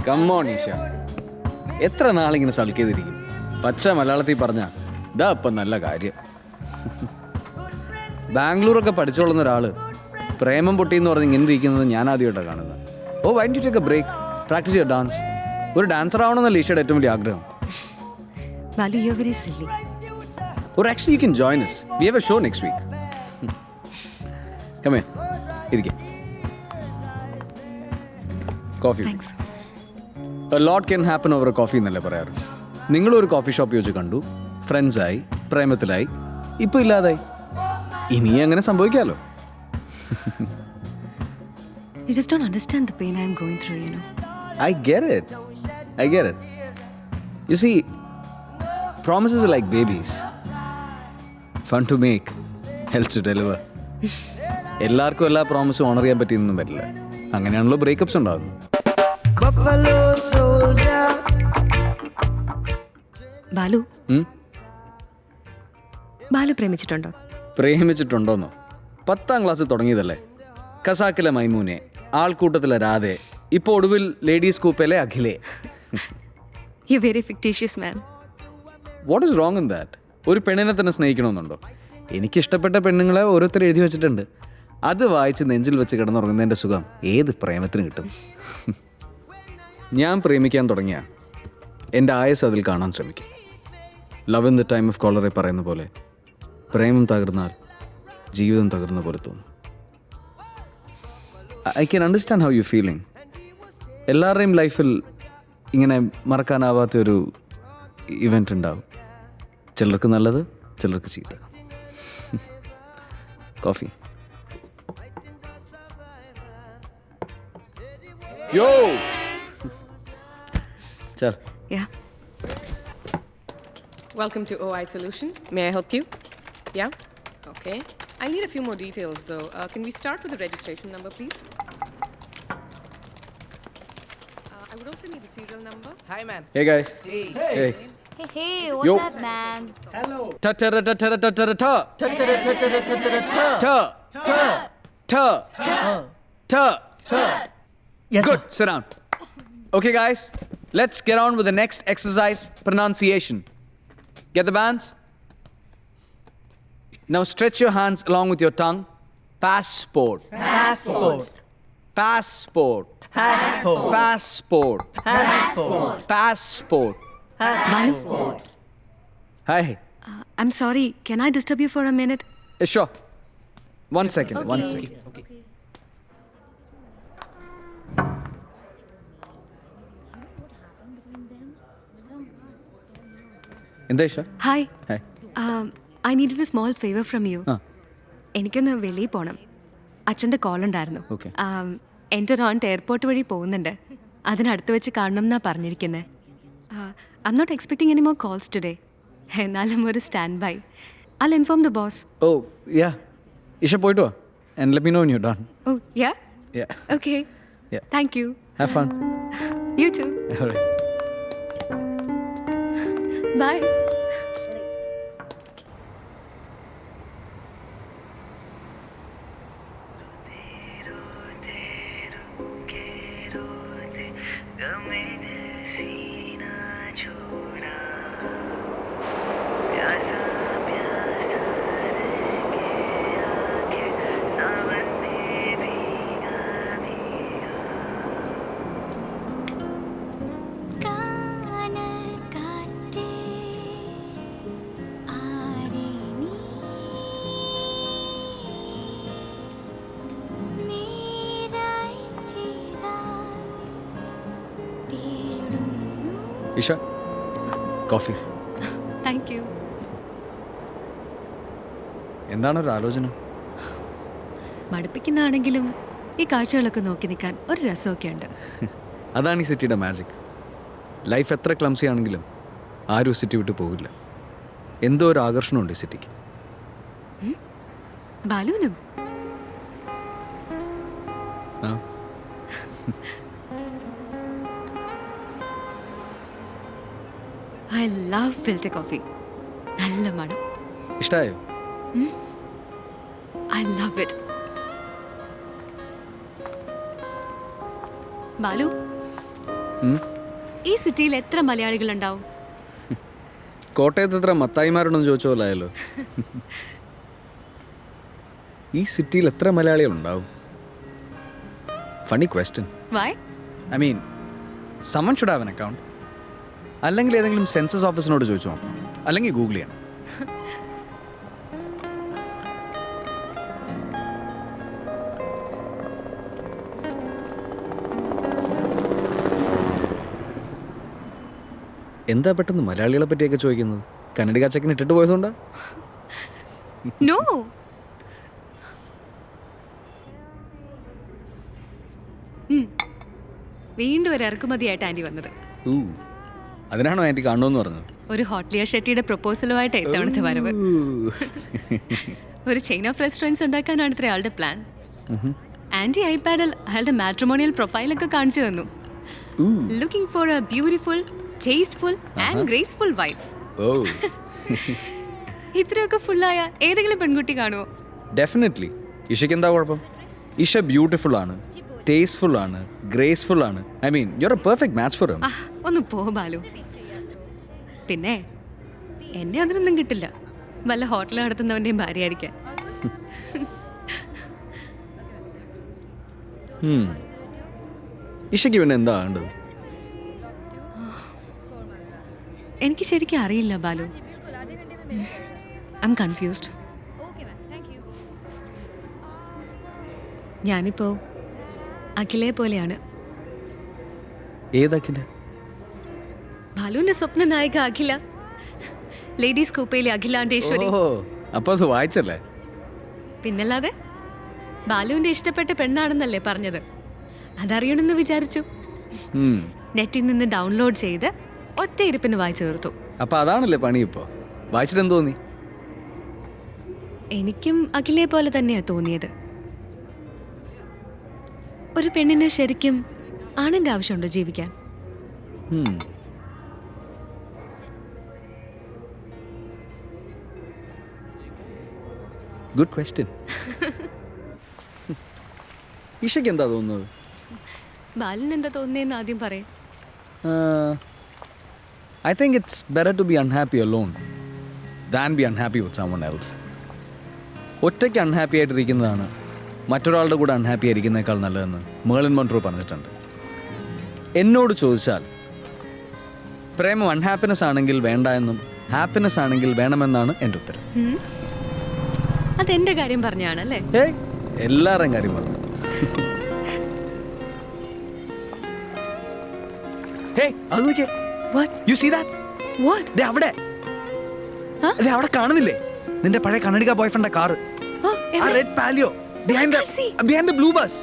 Come on ഈശ, എത്ര നാളിങ്ങനെ സൽക്കിയതിരിക്കും? പച്ച മലയാളത്തിൽ പറഞ്ഞ ഇതാ ഇപ്പം നല്ല കാര്യം. ബാംഗ്ലൂരൊക്കെ പഠിച്ചോളുന്ന ഒരാള് പ്രേമം പൊട്ടി എന്ന് പറഞ്ഞ് ഇങ്ങനെ ഇരിക്കുന്നത് ഞാൻ ആദ്യമായിട്ടാണ് കാണുന്നത്. Oh why do take a break, practice your dance. ഒരു ഡാൻസർ ആവണമെന്നല്ല ഈശയുടെ ഏറ്റവും വലിയ ആഗ്രഹം. Balu, you're very silly. Or actually you can join us. We have a show next week. Come here. ഇരിക്കെ. Coffee. Thanks. A lot can happen over a coffee എന്നല്ലേ പറയാറ്. നിങ്ങളൊരു കോഫി ഷോപ്പിൽ വെച്ച് കണ്ടു, ഫ്രണ്ട്സായി, പ്രേമത്തിലായി, ഇപ്പൊ ഇല്ലാതായി. ഇനി അങ്ങനെ സംഭവിക്കാമല്ലോ. You just don't understand the pain I'm going through, you know. I get it. You see, promises are like babies. Fun to make, hell to deliver. എല്ലാവർക്കും എല്ലാ പ്രോമിസും ഓണർ ചെയ്യാൻ പറ്റിയൊന്നും പറ്റില്ല. അങ്ങനെയാണല്ലോ ബ്രേക്കപ്സ് ഉണ്ടാകുന്നത്. ബാലു, ബാലു പ്രേമിച്ചിട്ടുണ്ടോ? പ്രേമിച്ചിട്ടുണ്ടോന്നോ? 10ാം ക്ലാസ്സിൽ തുടങ്ങിയതല്ലേ. ഖസാക്കിലെ മൈമൂനെ, ആൾക്കൂട്ടത്തിലെ രാധെ, ഇപ്പോൾ ഒടുവിൽ ലേഡീസ് കൂപ്പയിലെ അഖിലേ. You're very fictitious, man. What is wrong in that? ഒരു പെണ്ണിനെ തന്നെ സ്നേഹിക്കണമെന്നുണ്ടോ? എനിക്കിഷ്ടപ്പെട്ട പെണ്ണുങ്ങളെ ഓരോരുത്തർ എഴുതി വെച്ചിട്ടുണ്ട്. അത് വായിച്ച് നെഞ്ചിൽ വെച്ച് കിടന്നുറങ്ങുന്നതിൻ്റെ സുഖം ഏത് പ്രേമത്തിന് കിട്ടും? ഞാൻ പ്രേമിക്കാൻ തുടങ്ങിയ എൻ്റെ ആയസ് അതിൽ കാണാൻ ശ്രമിക്കും. Love in the time of cholerae പറയുന്ന പോലെ, പ്രേമം തകർന്നാൽ ജീവിതം തകർന്ന പോലെ തോന്നും. I can understand how you feeling. എല്ലാവരുടെയും ലൈഫിൽ ഇങ്ങനെ മറക്കാനാവാത്തൊരു ഇവൻ്റ് ഉണ്ടാവും. ചിലർക്ക് നല്ലത്, ചിലർക്ക് ചീത്ത. കോഫി. യോ ചൽ. Yeah. Welcome to OI Solution. May I help you? Yeah? Okay. I need a few more details though. Can we start with the registration number, please? I would also need the serial number. Hi, man. Hey guys. Hey. Hey, what's Yo. up, man? Ta ta ta ta ta ta ta ta ta ta. Yes, Good. Sit down. Okay, guys. Let's get on with the next exercise, pronunciation. Get the bands? Now stretch your hands along with your tongue. Passport. Passport. Passport. Passport. Passport. Passport. Passport. Balu, Hi. I'm sorry. Can I disturb you for a minute? Sure. One second. One second. എന്താ Isha? Hi. Hi. I needed a small favor from you. എനിക്കൊന്ന് വെളിയിൽ പോകണം. അച്ഛൻ്റെ call ഉണ്ടായിരുന്നു. Okay. എൻ്റെ ഒരു aunt airport വഴി പോകുന്നുണ്ട്. അതിനടുത്ത് വെച്ച് കാണണം എന്നാണ് പറഞ്ഞിരിക്കുന്നത്. I'm not expecting any more calls today. എന്നാലും ഒരു stand by. I'll inform the boss. Oh, yeah. Isha പോയിട്ട് വാ. And let me know when you're done. Oh, yeah? Yeah. Okay. Yeah. Thank you. Have fun. You too. All right. Bye. Isha, coffee. Thank you. എന്താണ് ഒരു ആലോചന? മടുപ്പിക്കുന്നതാണെങ്കിലും ഈ കാഴ്ചകളൊക്കെ നോക്കി നിൽക്കാൻ ഒരു രസമൊക്കെ ഉണ്ട്. അതാണ് ഈ സിറ്റിയുടെ മാജിക്. ലൈഫ് എത്ര ക്ലംസി ആണെങ്കിലും ആരും സിറ്റി വിട്ട് പോകില്ല. എന്തോ ഒരു ആകർഷണമുണ്ട് ഈ സിറ്റിക്ക്. ബാലുവിനും ആ I love filter coffee. നല്ല മണം. ഇഷ്ടമായോ? I love it. ബാലു, ഈ സിറ്റിയിൽ എത്ര മലയാളികളുണ്ടാവും? കോട്ടയത്ത് എത്ര മത്തായിമാരുണ്ടെന്ന് ചോദിച്ച പോലെ ആയല്ലോ. ഈ സിറ്റിയിൽ എത്ര മലയാളികളുണ്ടാവും? Funny question. Why? I mean someone should have an account. അല്ലെങ്കിൽ ഏതെങ്കിലും സെൻസസ് ഓഫീസിനോട് ചോദിച്ചു നോക്കണം, അല്ലെങ്കിൽ ഗൂഗിൾ ചെയ്യണം. എന്താ പെട്ടെന്ന് മലയാളികളെ പറ്റിയൊക്കെ ചോദിക്കുന്നത്? കന്നഡിക ചെക്കൻ ഇട്ടിട്ട് പോയതുകൊണ്ടാ? നോ. വീണ്ടും ഒരു ഇറക്കുമതിയായിട്ട് ആൻറ്റി വന്നത്. അതിനാണോ ആൻറ്റി കാണുമെന്ന് പറഞ്ഞത്? ഒരു ഹോട്ട്ലിയർ ഷെട്ടിയുടെ പ്രപ്പോസലുമായിട്ട് ഇത്തവണത്തെ വരവ്. ഒരു ചെയിൻ ഓഫ് റെസ്റ്റോറൻറ്റ്സ് ഉണ്ടാക്കാനാണ് ഇത്ര ആളുടെ പ്ലാൻ. ആൻറ്റി ഐപാഡിൽ അയാളുടെ മാട്രിമോണിയൽ പ്രൊഫൈലൊക്കെ കാണിച്ചു തന്നു. Looking for A beautiful, tasteful and graceful wife. ഇത്രയൊക്കെ ഫുള്ളായ ഏതെങ്കിലും പെൺകുട്ടി കാണുമോ? ഡെഫിനറ്റ്ലി. ഇഷയ്ക്ക് എന്താ കുഴപ്പം? ഇഷ ബ്യൂട്ടിഫുൾ ആണ്, ടേസ്റ്റ്ഫുൾ ആണ്, ഗ്രേസ്ഫുൾ ആണ്. I mean you are A perfect match for him. ഒന്ന് പോ ബാലു. പിന്നെ എന്നെ അതിനൊന്നും കിട്ടില്ല. വല്ല ഹോട്ടൽ നടത്തുന്നവൻ്റെയും ഭാര്യ ആയിരിക്കാൻ. ഇഷയ്ക്ക് പിന്നെ എന്താ വേണ്ടത്? എനിക്ക് ശരിക്കും അറിയില്ല ബാലു. I M confused. ഞാനിപ്പോ അഖിലയെ പോലെയാണ്. ഏതഖില? ബാലുവിന്റെ സ്വപ്ന നായിക അഖില. ലേഡീസ് കൂപ്പയിലെ അഖിലാണ്ടേശ്വരി. ഓ, അപ്പൊ അത് വായിച്ചല്ലേ? പിന്നല്ലാതെ ബാലുവിന്റെ ഇഷ്ടപ്പെട്ട പെണ്ണാണെന്നല്ലേ പറഞ്ഞത്? അതറിയണമെന്ന് വിചാരിച്ചു. നെറ്റിൽ നിന്ന് ഡൗൺലോഡ് ചെയ്ത് ഒറ്റ ഇരിപ്പിന് വായിച്ചു തീർത്തു. അപ്പൊ അതാണല്ലേ പണി. ഇപ്പോ വായിച്ചിട്ട് എന്ത് തോന്നി? എനിക്കും അഖിലയെ പോലെ തന്നെയാ തോന്നിയത്. ഒരു പെണ്ണിന് ശരിക്കും ആണിന്റെ ആവശ്യമുണ്ടോ ജീവിക്കാൻ? Good question. ഇഷയ്ക്ക് എന്താ തോന്നുന്നത്? ബാലിന് എന്താ തോന്നുന്നതെന്ന് ആദ്യം പറയും. I think it's better to be unhappy alone than be unhappy with someone else. ഒറ്റയ്ക്ക് അൺഹാപ്പി ആയിട്ടിരിക്കുന്നതാണ് മറ്റൊരാളുടെ കൂടെ അൺഹാപ്പി ആയിരിക്കുന്നേക്കാൾ നല്ലതെന്ന് മേർലിൻ മൺട്രോ പറഞ്ഞിട്ടുണ്ട്. എന്നോട് ചോദിച്ചാൽ പ്രേമം അൺഹാപ്പിനെസ് ആണെങ്കിൽ വേണ്ട എന്നും ഹാപ്പിനെസ് ആണെങ്കിൽ വേണമെന്നാണ് എൻ്റെ ഉത്തരം. അതെന്റെ കാര്യം പറഞ്ഞാണല്ലേ? ഏയ്, എല്ലാവരുടെയും കാര്യം പറഞ്ഞു. ഹേയ്, അത് നോക്കിയേ. What? You see that? What? ദേ അവിടെ. ദേ അവിടെ കാണുന്നില്ലേ നിന്റെ പഴയ കന്നഡിക ബോയ്ഫ്രണ്ടിന്റെ കാറ്? Oh, ആ red paleo behind the blue bus.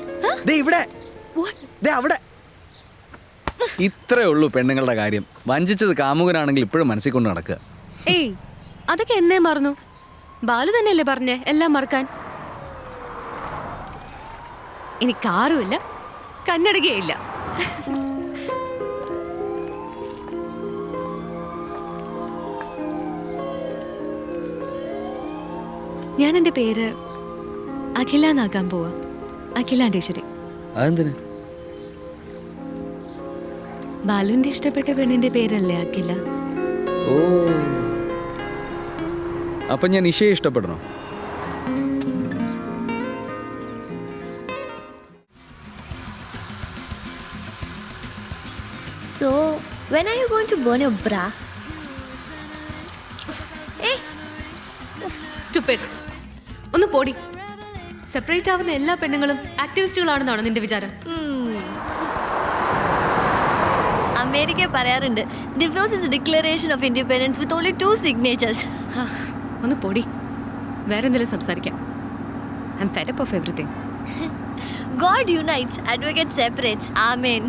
ദേ ഇവിടെ. What? ദേ അവിടെ. ഇത്രേ ഉള്ളൂ പെണ്ണുങ്ങളുടെ കാര്യം. വഞ്ചിച്ചത് കാമുകനാണെങ്കിൽ ഇപ്പോഴും മനസ്സിൽ കൊണ്ട് നടക്കുക. ഏയ്, അതൊക്കെ എന്നെ മറന്നു. ബാലു തന്നെയല്ലേ പറഞ്ഞേ എല്ലാം മറക്കാൻ. ഇനി കാറുമില്ല, കന്നഡികയില്ല. ഞാൻ എൻ്റെ പേര് അഖില എന്നാക്കാൻ പോവാ. അഖിലാണ്ടേശ്വരി. അതെന്തിന്? ബാലുവിന്റെ ഇഷ്ടപ്പെട്ട പെണ്ണിന്റെ പേരല്ലേ അഖില? ഓ, അപ്പൊ ഞാൻ ഇഷയെ ഇഷ്ടപ്പെടണോ? So, when are you going to burn your bra? Hey, Stupid. ഒന്ന് പോടി. സെപ്പറേറ്റ് ആവുന്ന എല്ലാ പെണ്ണുങ്ങളും ആക്ടിവിസ്റ്റുകളാണെന്നാണോ നിന്റെ വിചാരം? അമേരിക്ക പറയാറുണ്ട് divorce is a declaration of independence with only 2 signatures. ഒന്ന് പോടി. വേറെ എന്തെങ്കിലും സംസാരിക്കാം. I M fed up of everything. God unites, advocate separates. Amen.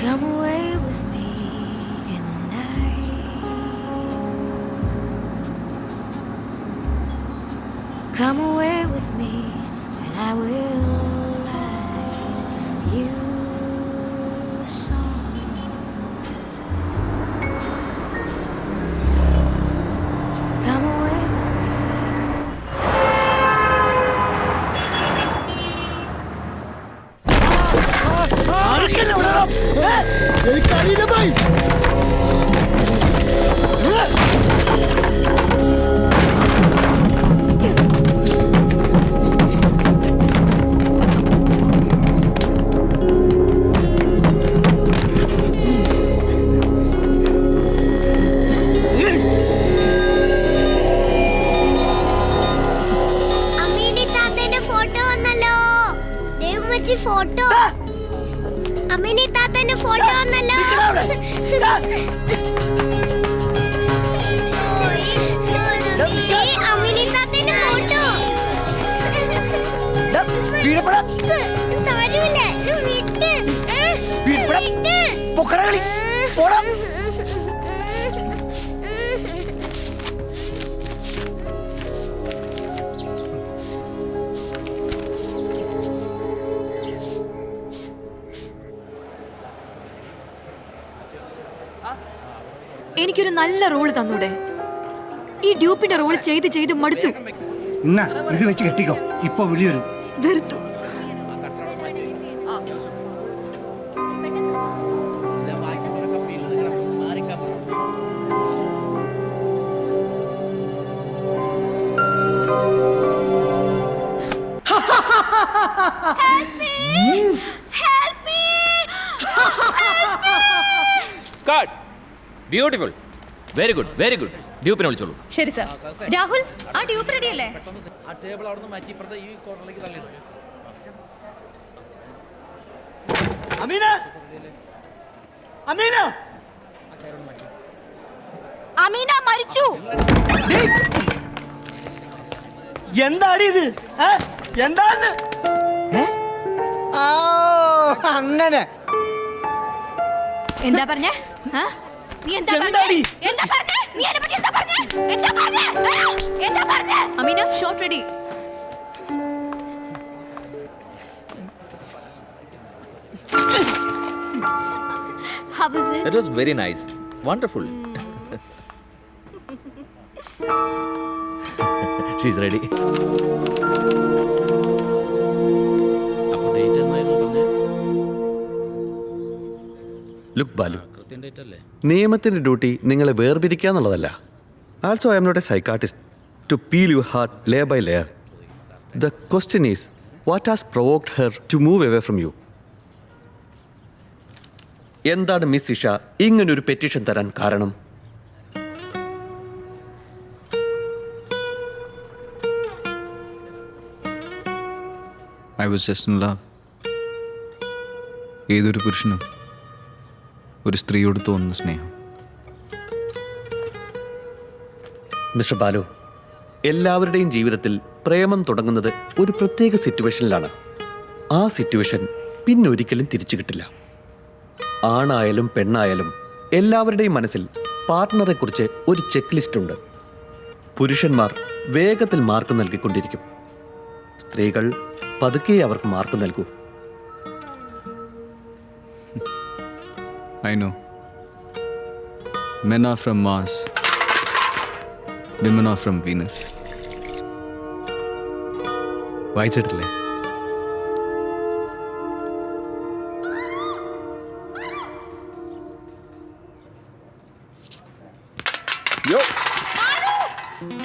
Come away with me in the night. Come away with me and I will write you a song. Come away with me. ചേച്ചി photo അമ്മേനെ താത്തന്റെ photo ആണല്ലോ അമ്മേനെ താത്തന്റെ photo എനിക്കൊരു നല്ല role തന്നൂടെ? ഈ ഡ്യൂപ്പിന്റെ role ചെയ്ത് ചെയ്ത് മടുത്തു. ഇന്നാ ഇത് വെച്ച് കെട്ടിക്കോ, ഇപ്പൊ വിളി വരും. വെറുത്തു. Beautiful, very good, very good. ഡ്യൂപ്പിനെ വിളിച്ചോളൂ. ശരി സർ. രാഹുൽ, ആ ഡ്യൂപ്പ് റെഡി അല്ലേ? അമീന, അമീന, അമീന മരിച്ചു. എന്താടി ഇത്? എന്താന്ന്? അങ്ങനെ എന്താ പറഞ്ഞേ? നീ എന്താ പറഞ്ഞേ? എന്താ പറഞ്ഞേ? നീ എന്നെ പറ്റി എന്താ പറഞ്ഞേ? എന്താ പറഞ്ഞേ? എന്താ പറഞ്ഞേ? Ameena, shot ready. How was it? That was very nice. Wonderful. She's ready. അപ്പോൾ ഡേറ്റ് എന്നായിരുന്നു പറഞ്ഞേ? ലുക്ക് ബാലു, നിയമത്തിൻ്റെ ഡ്യൂട്ടി നിങ്ങളെ വേർപിരിക്കുക എന്നുള്ളതല്ല. Also I am not a psychiatrist to peel your heart layer by layer. The question is what has provoked her to move away from you? എന്താണ് miss Isha ഇങ്ങനൊരു petition തരാൻ കാരണം? I was just in love. ഏതൊരു പുരുഷനും ഒരു സ്ത്രീയോട് തോന്നുന്ന സ്നേഹം. മിസ്റ്റർ ബാലു, എല്ലാവരുടെയും ജീവിതത്തിൽ പ്രേമം തുടങ്ങുന്നത് ഒരു പ്രത്യേക സിറ്റുവേഷനിലാണ്. ആ സിറ്റുവേഷൻ പിന്നൊരിക്കലും തിരിച്ചു കിട്ടില്ല. ആണായാലും പെണ്ണായാലും എല്ലാവരുടെയും മനസ്സിൽ പാർട്ട്ണറെക്കുറിച്ച് ഒരു ചെക്ക് ലിസ്റ്റ് ഉണ്ട്. പുരുഷന്മാർ വേഗത്തിൽ മാർക്ക് നൽകിക്കൊണ്ടിരിക്കും. സ്ത്രീകൾ പതുക്കെ അവർക്ക് മാർക്ക് നൽകൂ. I know. Men are from Mars. Women are from Venus. വായിച്ചിട്ടില്ലേ? Yo!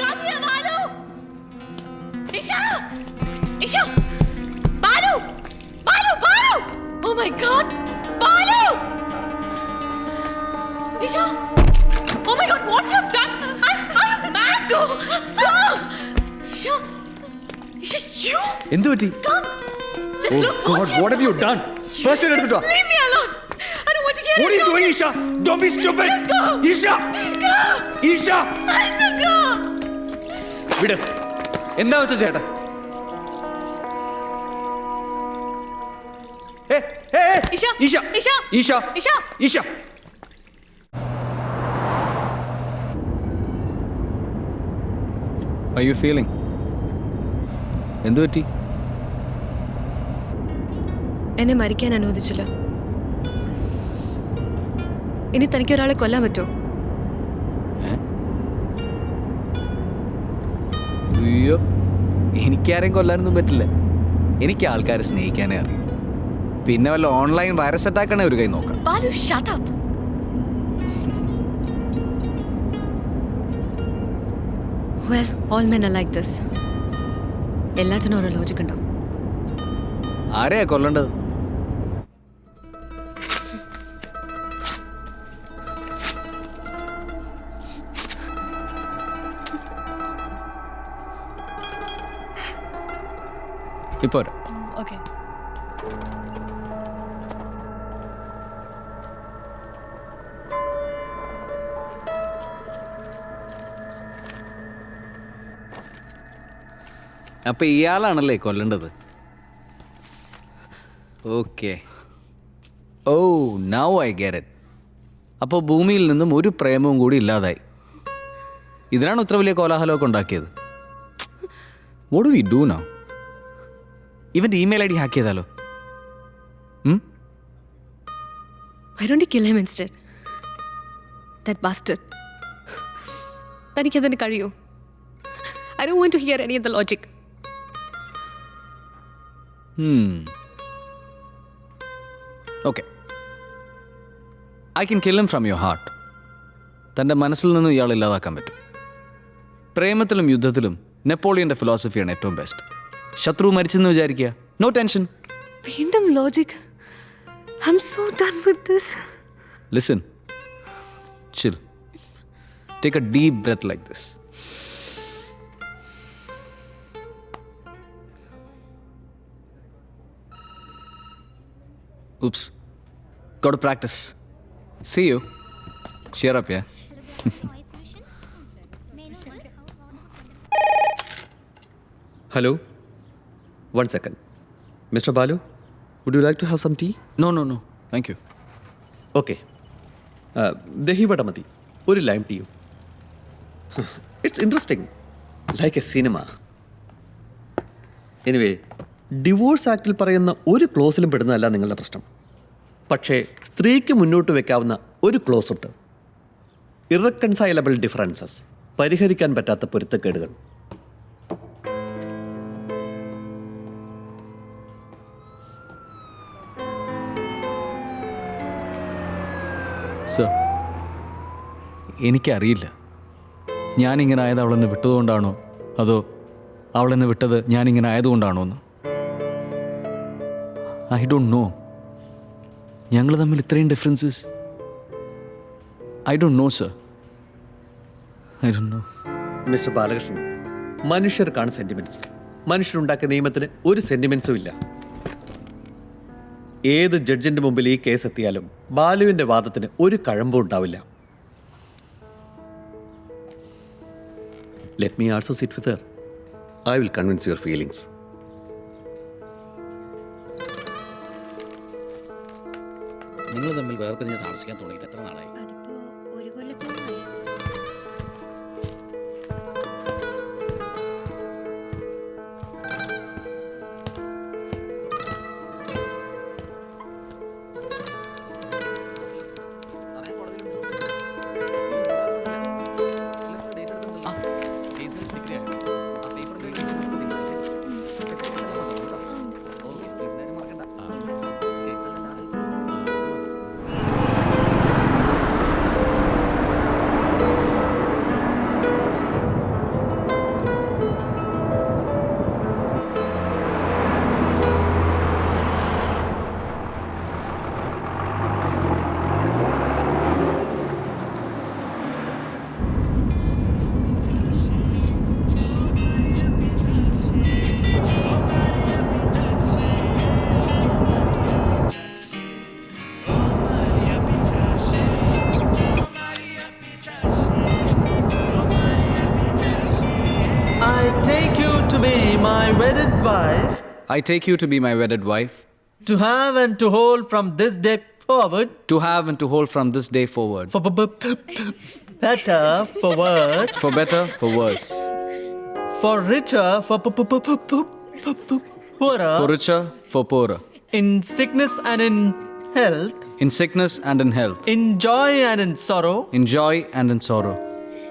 Come here, Balu! Isha! Isha! Balu! Balu! Balu! Oh my God! Balu! Isha! Oh my God! What have you done? I must go! Go! Isha! Isha, you! എന്തു പറ്റി? Come! Just Oh look! God, watch what have you done? First aid എടുത്തിട്ടോ? Leave me alone! I don't want to hear What are you anything. doing, Isha? Don't be stupid. Let's go. Isha! Go! Isha! I said go! വിട്. എന്താ വെച്ച ചേട്ടാ? Isha! Isha! Isha! Isha! Isha! Isha! How are you feeling? എന്തു പറ്റി? എന്നെ മരിക്കാൻ അനുവദിച്ചില്ല. ഇനി തനിക്ക് ഒരാളെ കൊല്ലാൻ പറ്റുമോ? അയ്യോ, എനിക്കാരെയും കൊല്ലാനൊന്നും പറ്റില്ല. എനിക്ക് ആൾക്കാരെ സ്നേഹിക്കാനേ അറിയൂ. പിന്നെ വല്ല ഓൺലൈൻ വൈറസ് അറ്റാക്കാണെ ഒരു കൈ നോക്കാം. Balu, shut up! Well, all men are like this. എല്ലാത്തിനും ഓരോ ലോജിക് ഉണ്ടാവും. ആരെയാ കൊല്ലേണ്ടത്? ഇപ്പോ Okay. അപ്പൊ ഇയാളാണല്ലേ കൊല്ലേണ്ടത്? Okay. Oh, now I get it. അപ്പോൾ ഭൂമിയിൽ നിന്നും ഒരു പ്രേമവും കൂടി ഇല്ലാതായി. ഇതിനാണ് ഇത്ര വലിയ കോലാഹലമൊക്കെ ഉണ്ടാക്കിയത്. What do we do now? ഇവൻ്റെ ഇമെയിൽ ID ഹാക്ക് ചെയ്താലോ? Why don't you kill him instead? That bastard. തനിക്കതിന് കഴിയോ? I don't want to hear any of the logic. Okay, I can kill him from your heart. തൻ്റെ മനസ്സിൽ നിന്നും ഇയാൾ ഇല്ലാതാക്കാൻ പറ്റും. പ്രേമത്തിലും യുദ്ധത്തിലും നെപ്പോളിയൻ്റെ ഫിലോസഫിയാണ് ഏറ്റവും ബെസ്റ്റ്. ശത്രു മരിച്ചെന്ന് വിചാരിക്കുക, നോ ടെൻഷൻ. വീണ്ടും logic. I'm so done with this. Listen, chill. Take a deep breath like this. Oops. Got to practice. See you. Cheer up, yeah? Hello? 1 second. Mr. Balu, would you like to have some tea? No. Thank you. Okay. Dahi vada മതി, ഒരു lime ടീയും. It's interesting, like a cinema. Anyway, divorce ആക്ടിൽ പറയുന്ന ഒരു ക്ലോസിലും പെടുന്നതല്ല നിങ്ങളുടെ പ്രശ്നം. പക്ഷേ സ്ത്രീക്ക് മുന്നോട്ട് വെക്കാവുന്ന ഒരു ക്ലോസ് ഉണ്ട്. ഇറക്കൺസൈലബിൾ ഡിഫറൻസസ്, പരിഹരിക്കാൻ പറ്റാത്ത പൊരുത്തക്കേടുകൾ. സർ, എനിക്കറിയില്ല ഞാനിങ്ങനെ ആയത് അവളെന്നെ വിട്ടതുകൊണ്ടാണോ അതോ അവളെന്നെ വിട്ടത് ഞാനിങ്ങനെ ആയതുകൊണ്ടാണോ എന്ന്. I don't know. ഞങ്ങൾ തമ്മിൽ ഇത്രയും differences. I don't know sir, I don't know. Mister Balakrishnan, മനുഷ്യർക്കാണ് സെന്റിമെന്റ്സ്. മനുഷ്യരുണ്ടാക്കിയ നിയമത്തിന് ഒരു സെന്റിമെന്റ്സും ഇല്ല. ഏത് ജഡ്ജിന്റെ മുമ്പിൽ ഈ കേസ് എത്തിയാലും ബാലുവിന്റെ വാദത്തിന് ഒരു കഴമ്പും ഉണ്ടാവില്ല. Let me also sit with Har. I will convince your feelings. നിങ്ങൾ തമ്മിൽ വേർപിരിഞ്ഞ് താമസിക്കാൻ തുടങ്ങിയിട്ട് എത്ര നാളായി? I take you to be my wedded wife, I take you to be my wedded wife, to have and to hold from this day forward, to have and to hold from this day forward, for better, for worse, for better, for worse, for richer, for poorer, for richer, for poorer, in sickness and in health, in sickness and in health, in joy and in sorrow, in joy and in sorrow,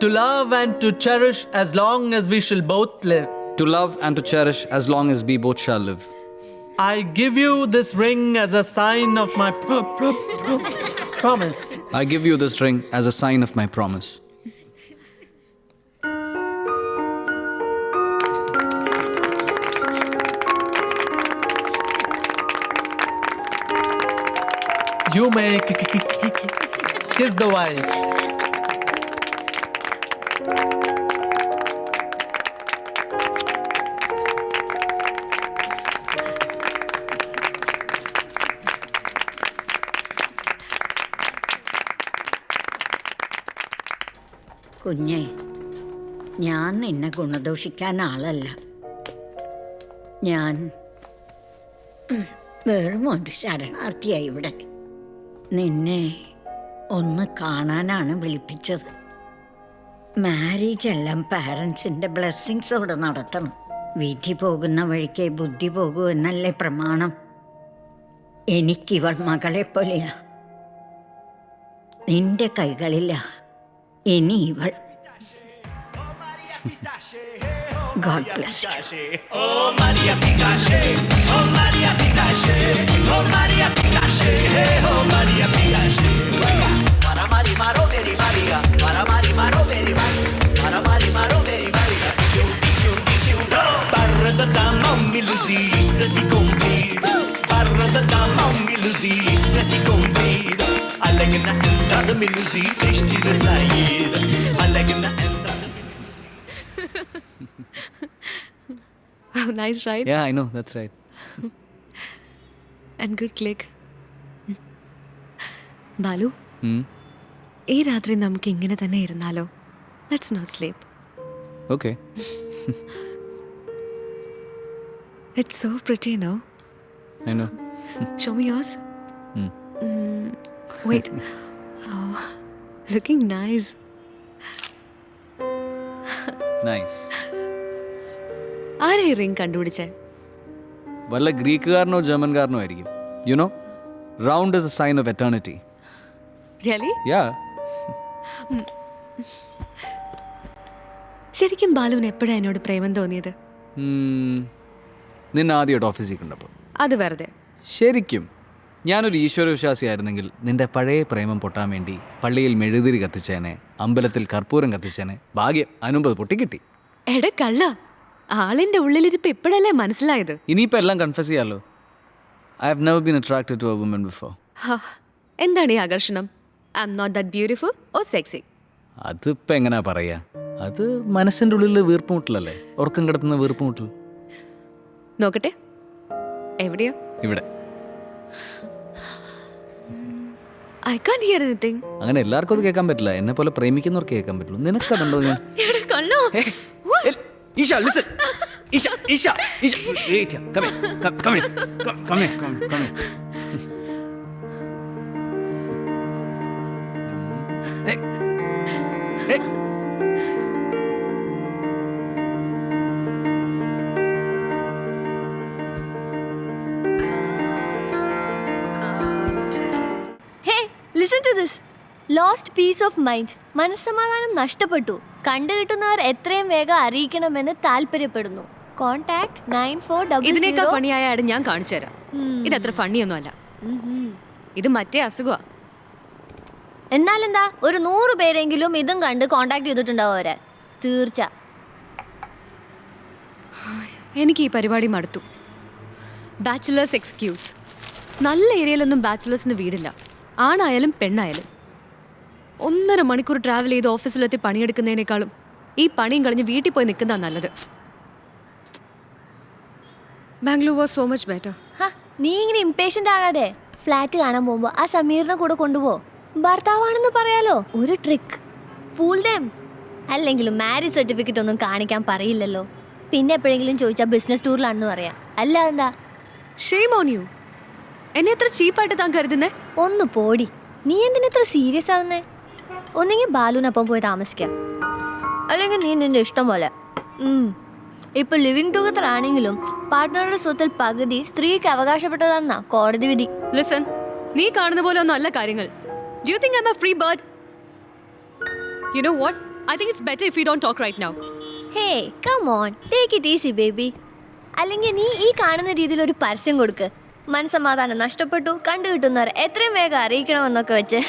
to love and to cherish as long as we shall both live. to love and to cherish as long as we both shall live. I give you this ring as a sign of my promise. I give you this ring as a sign of my promise. You may kiss the wife. കുഞ്ഞേ, ഞാൻ നിന്നെ ഗുണദോഷിക്കാൻ ആളല്ല. ഞാൻ വെറും ഒരു ശരണാർത്ഥിയായി ഇവിടെ. നിന്നെ ഒന്ന് കാണാനാണ് വിളിപ്പിച്ചത്. മാരേജ് എല്ലാം പാരൻസിൻ്റെ ബ്ലെസ്സിങ്സോടെ നടത്തണം. വീട്ടിൽ പോകുന്ന വഴിക്ക് ബുദ്ധി പോകൂ എന്നല്ലേ പ്രമാണം. എനിക്കിവൾ മകളെ പോലെയാ. നിന്റെ കൈകളില്ല ഇനി ഇവൾ. God bless you. Oh Maria Picache, oh Maria Picache, oh Maria Picache, oh Maria Picache. Para Mari Maro Meri Maria, para Mari Maro Meri Maria, para Mari Maro Meri Maria. Barra da mammi lusi istati compida, barra da mammi lusi istati compida. Allegna entrada mi lusi vestida saída, allegna entrada. Wow, nice ride. Yeah, I know, that's right. And good click. Balu, ഈ രാത്രി നമുക്ക് ഇങ്ങനെ തന്നെ ഇരുന്നാലോ? Let's not sleep. Okay. It's so pretty, no? I know. Show me yours. Wait. Oh, looking nice. Nice. ആരെ ഈ ring കണ്ടുപിടിച്ചേ? വല്ല ഗ്രീക്കുകാരനോ ജർമ്മൻകാരനോ ആയിരിക്കും. You know, round is a sign of eternity. Really? Yeah. ശരിക്കും ബാലുവിന് എപ്പോഴാണ് എന്നോട് പ്രേമം തോന്നിയത്? നിന്നെ ആദ്യമായിട്ട് ഓഫീസിൽ കണ്ടപ്പോൾ. അത് വെറുതെ. ശരിക്കും ഞാനൊരു ഈശ്വരവിശ്വാസിയായിരുന്നെങ്കിൽ നിന്റെ പഴയ പ്രേമം പൊട്ടാൻ വേണ്ടി പള്ളിയിൽ മെഴുതിരി കത്തിച്ചേനെ, അമ്പലത്തിൽ കർപ്പൂരം കത്തിച്ചേനെ. ഭാഗ്യം അനുമ്പത് പൊട്ടിക്കിട്ടി. എട കള്ള, ആളിന്റെ ഉള്ളിലിരിപ്പ് ഇപ്പോഴല്ലേ മനസ്സിലായത്? ഇനിയിപ്പോൾ എല്ലാം കൺഫസ് ചെയ്യാലോ. I have never been attracted to a woman before. എന്താണ് ഈ ആകർഷണം? I am not that beautiful or sexy. അതിപ്പോൾ എങ്ങനെയാ പറയാ? അത് മനസ്സിൻ്റെ ഉള്ളിൽ വീർപ്പുമുട്ടലല്ലേ, ഉറക്കം കിടത്തുന്ന വീർപ്പുമുട്ടൽ. നോക്കട്ടെ, എവിടെയോ? ഇവിടെ. I can't here anything. അങ്ങനെ എല്ലാവർക്കും അത് കേൾക്കാൻ പറ്റില്ല. എന്നെ പോലെ പ്രേമിക്കുന്നവർക്ക് കേൾക്കാൻ പറ്റുള്ളൂ. നിനക്കതുണ്ടോ? ഞാൻ കള്ളോ. Isha, listen. Isha. Wait here. Come here. Come here. Come here. Hey. Hey, listen to this. Lost peace of mind. മനസ്സമാധാനം നഷ്ടപ്പെട്ടു. കണ്ടുകിട്ടുന്നവർ എത്രയും വേഗം അറിയിക്കണമെന്ന് താല്പര്യപ്പെടുന്നു. കോൺടാക്ട് 9400. ഇതിനേക്കാൾ ഫണിയായ ആഡ് ഞാൻ കാണിച്ചു തരാം. ഇതത്ര ഫണിയൊന്നും അല്ല. ഇത് മറ്റേ അസുഖമാ. എന്നാലെന്താ, ഒരു 100 പേരെങ്കിലും ഇതും കണ്ട് കോൺടാക്ട് ചെയ്തിട്ടുണ്ടാവും അവരെ. തീർച്ച. എനിക്ക് ഈ പരിപാടി മടുത്തു. Bachelors excuse. നല്ല ഏരിയയിലൊന്നും ബാച്ചിലേഴ്സിന് വീടില്ല, ആണായാലും പെണ്ണായാലും. 1.5 മണിക്കൂർ ട്രാവൽ ചെയ്ത് ഓഫീസിലെത്തി പണിയെടുക്കുന്നതിനേക്കാളും ഈ പണിയും കളഞ്ഞ് വീട്ടിൽ പോയി നിൽക്കുന്നതാണ് നല്ലത്. Bangalore was so much better. നീ ഇങ്ങനെ ഇംപേഷ്യൻ്റ് ആകാതെ. ഫ്ലാറ്റ് കാണാൻ പോകുമ്പോൾ ആ സമീറിനെ കൂടെ കൊണ്ടുപോ. ഭർത്താവാണെന്ന് പറയാലോ. ഒരു ട്രിക്ക്. ഫൂൾ ദം. അല്ലെങ്കിലും മാരേജ് സർട്ടിഫിക്കറ്റ് ഒന്നും കാണിക്കാൻ പറയില്ലല്ലോ. പിന്നെ എപ്പോഴെങ്കിലും ചോദിച്ചാൽ ബിസിനസ് ടൂറിലാണെന്ന് പറയാം. അല്ല എന്താ? Shame on you. എന്നെ എത്ര ചീപ്പായിട്ട് താൻ കരുതുന്നേ? ഒന്ന് പോടി. നീ എന്തിനെത്ര സീരിയസ് ആവുന്നേ? ഒന്നെങ്കിൽ ബാലുവിനൊപ്പം പോയി താമസിക്കാം, അല്ലെങ്കിൽ നീ നിന്റെ ഇഷ്ടം പോലെ. ഇപ്പൊ ലിവിങ് ടുഗദർ ആണെങ്കിലും പാർട്ട്ണറുടെ സ്വത്തിൽ പകുതി സ്ത്രീക്ക് അവകാശപ്പെട്ടതാണെന്നാ കോടതി വിധി. ലിസൺ, നീ കാണുന്ന പോലെ ഒന്നും അല്ല കാര്യങ്ങൾ. Do you think I'm a free bird? You know what? I think it's better if we don't talk right now. Hey, come on. Take it easy, baby. അല്ലെങ്കിൽ നീ ഈ കാണുന്ന രീതിയിൽ ഒരു പരസ്യം കൊടുക്ക്. മനസ്സമാധാനം നഷ്ടപ്പെട്ടു, കണ്ടുകിട്ടുന്നവർ എത്രയും വേഗം അറിയിക്കണമെന്നൊക്കെ വെച്ച്.